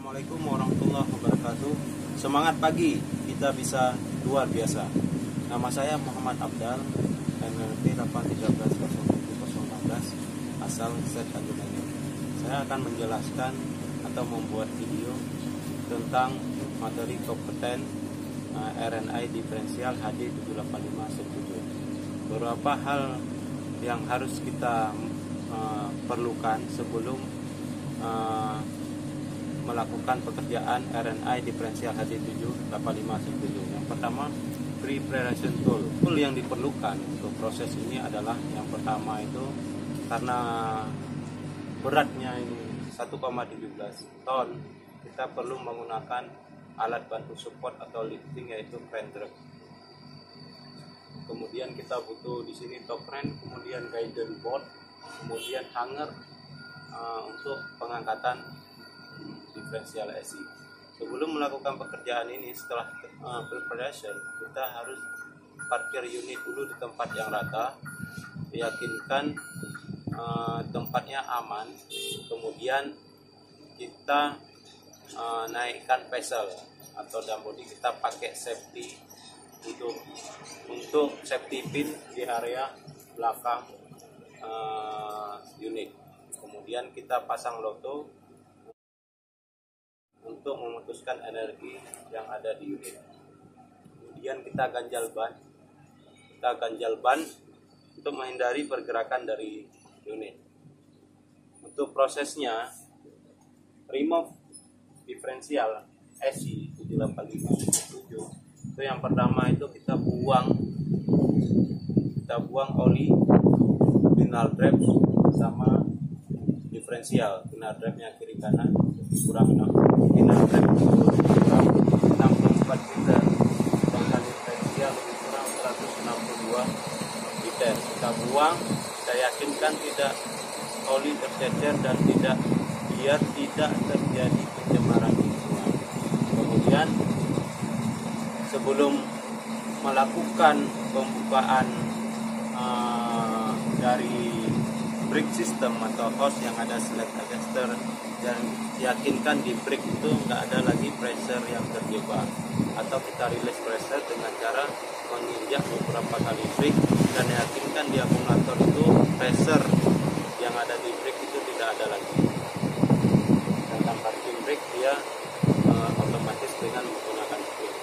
Assalamualaikum warahmatullahi wabarakatuh. Semangat pagi, kita bisa luar biasa. Nama saya Muhammad Abdal, NRP 8130716, asal Set Tanjung. Saya akan menjelaskan atau membuat video tentang materi kompeten RNI diferensial HD 78517. Beberapa hal yang harus kita perlukan sebelum melakukan pekerjaan RNI diferensial HD 78517. Yang pertama, preparation tool. Tool yang diperlukan untuk proses ini adalah yang pertama itu karena beratnya ini 1,17 ton, kita perlu menggunakan alat bantu support atau lifting yaitu crane truck. Kemudian kita butuh di sini top crane, kemudian guidance board, kemudian hanger untuk pengangkatan diferensial SI. Sebelum melakukan pekerjaan ini, setelah preparation, kita harus parkir unit dulu di tempat yang rata, yakinkan tempatnya aman, kemudian kita naikkan pesel atau dam body. Kita pakai safety untuk safety pin di area belakang unit. Kemudian kita pasang loto untuk memutuskan energi yang ada di unit. Kemudian kita ganjal ban. Untuk menghindari pergerakan dari unit. Untuk prosesnya, remove diferensial SI 78517. Itu yang pertama itu kita buang oli final drive sama diferensial. Final drive-nya kiri kanan kurang 6, final drive kurang 64 liter, sedangkan diferensial lebih kurang 162 liter. Kita buang, kita yakinkan tidak oli tercecer dan biar tidak terjadi pencemaran lingkungan. Kemudian sebelum melakukan pembukaan dari brake system atau hose yang ada select adjuster, dan yakinkan di brake itu nggak ada lagi pressure yang terjebak, atau kita release pressure dengan cara menginjak beberapa kali brake dan yakinkan di akumulator itu pressure yang ada di brake itu tidak ada lagi. Dalam parking brake dia otomatis dengan menggunakan brake.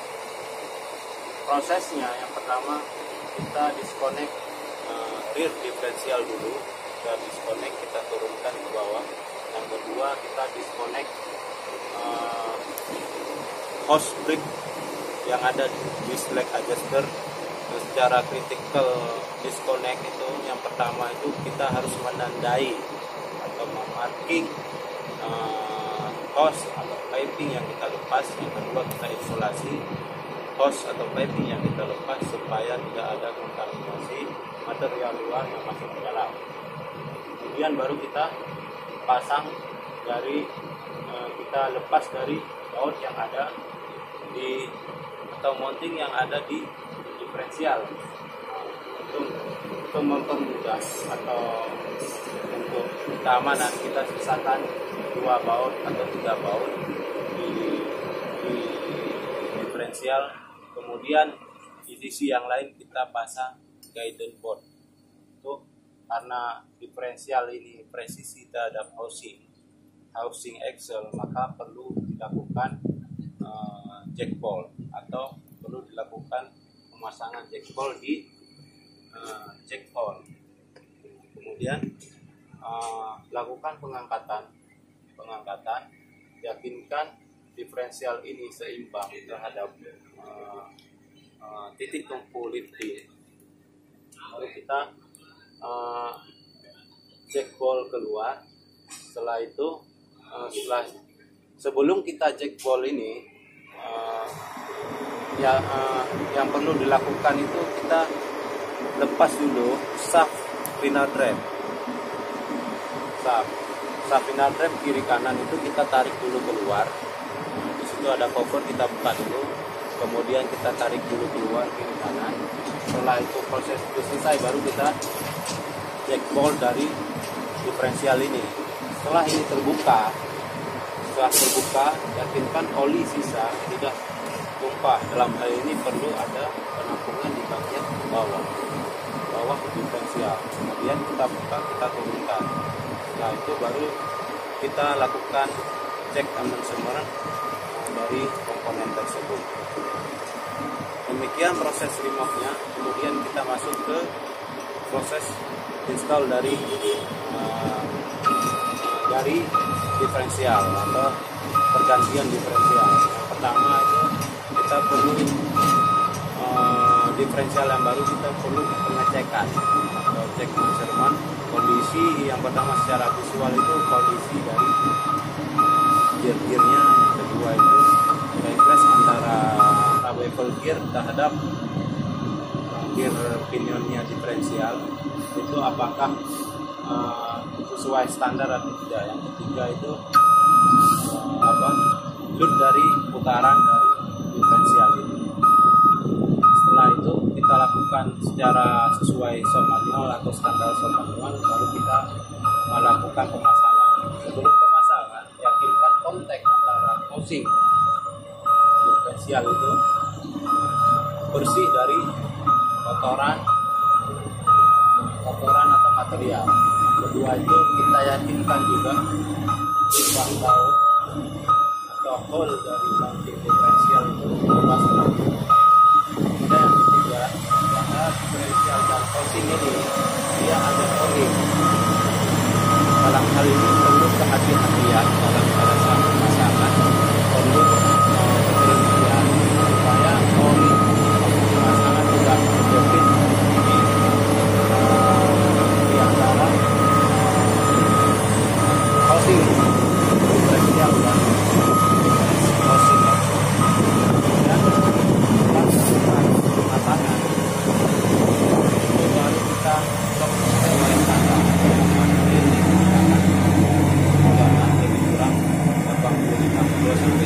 Prosesnya yang pertama kita disconnect rear differential dulu. Kita disconnect, kita turunkan ke bawah. Yang kedua kita disconnect hose brake yang ada di select adjuster. Secara critical disconnect itu yang pertama itu kita harus menandai atau memarking hose atau piping yang kita lepas. Yang kedua kita isolasi hose atau piping yang kita lepas supaya tidak ada kontaminasi material luar yang masuk ke dalam. Kemudian baru kita pasang dari kita lepas dari baut yang ada di atau mounting yang ada di diferensial. Untuk mempermudah atau untuk keamanan kita sisakan 2 baut atau 3 baut di diferensial. Kemudian di sisi yang lain kita pasang guidance board. Untuk karena diferensial ini presisi terhadap housing axle, maka perlu dilakukan jack ball atau perlu dilakukan pemasangan jack ball di jack hole. Kemudian lakukan pengangkatan, yakinkan diferensial ini seimbang terhadap titik tumpu lifting. Lalu kita jack ball keluar. Setelah itu sebelum kita jack ball ini yang perlu dilakukan itu kita lepas dulu shaft final drive. Shaft final drive kiri kanan itu kita tarik dulu keluar. Di situ ada cover, kita buka dulu. Kemudian kita tarik dulu keluar kiri kanan. Setelah itu proses itu selesai, baru kita jack ball dari diferensial ini. Setelah ini terbuka, sudah terbuka, yakinkan oli sisa tidak tumpah. Dalam hal ini perlu ada penampungan di bagian bawah diferensial. Kemudian kita buka, kita turunkan. Setelah itu baru kita lakukan cek amansemen dari komponen tersebut. Demikian proses remove-nya. Kemudian kita masuk ke proses install dari diferensial atau pergantian diferensial. Yang pertama itu kita perlu diferensial yang baru, kita perlu pengecekan atau cek measurement kondisi. Yang pertama secara visual itu kondisi dari gear-gearnya, yang kedua itu backlash antara level gear terhadap gear pinionnya diferensial itu apakah sesuai standar atau tidak. Yang ketiga itu load dari putaran dari diferensial ini. Setelah itu kita lakukan secara sesuai shop manual atau standar shop manual, baru kita melakukan pemasangan. Sebelum pemasangan, yakinkan kontak antara housing diferensial itu bersih dari kotoran atau material. Kedua itu kita yakinkan juga lubang baut atau hole dari mounting diferensial itu bebas berlaku. Kemudian yang ketiga, pada diferensial dan housing ini dia ada O-ring. Dalam hal ini perlu kehati-hatian dalam pada saat pemasangan, perlu ketelitian supaya O-ring pemasangan tidak terjepit di antara housing diferensial dan housing. Dan setelah pemasangan itu baru kita cek sesuai standar. Jangan lebih kurang 80 sampai 90.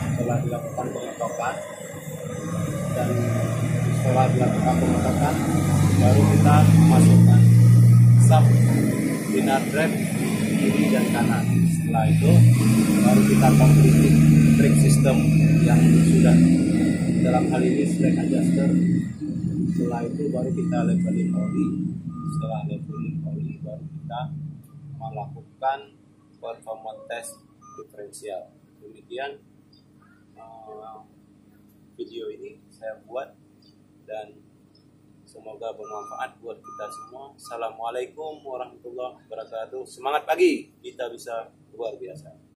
Setelah dilakukan pengetokan baru kita masukkan sub dinar drive kiri dan kanan. Setelah itu baru kita completing brake system yang sudah dalam hal ini slack adjuster. Setelah itu baru kita leveling oli. Setelah leveling oli baru kita melakukan performance test diferensial. Demikian video ini saya buat dan semoga bermanfaat buat kita semua. Assalamualaikum warahmatullahi wabarakatuh. Semangat pagi, kita bisa luar biasa.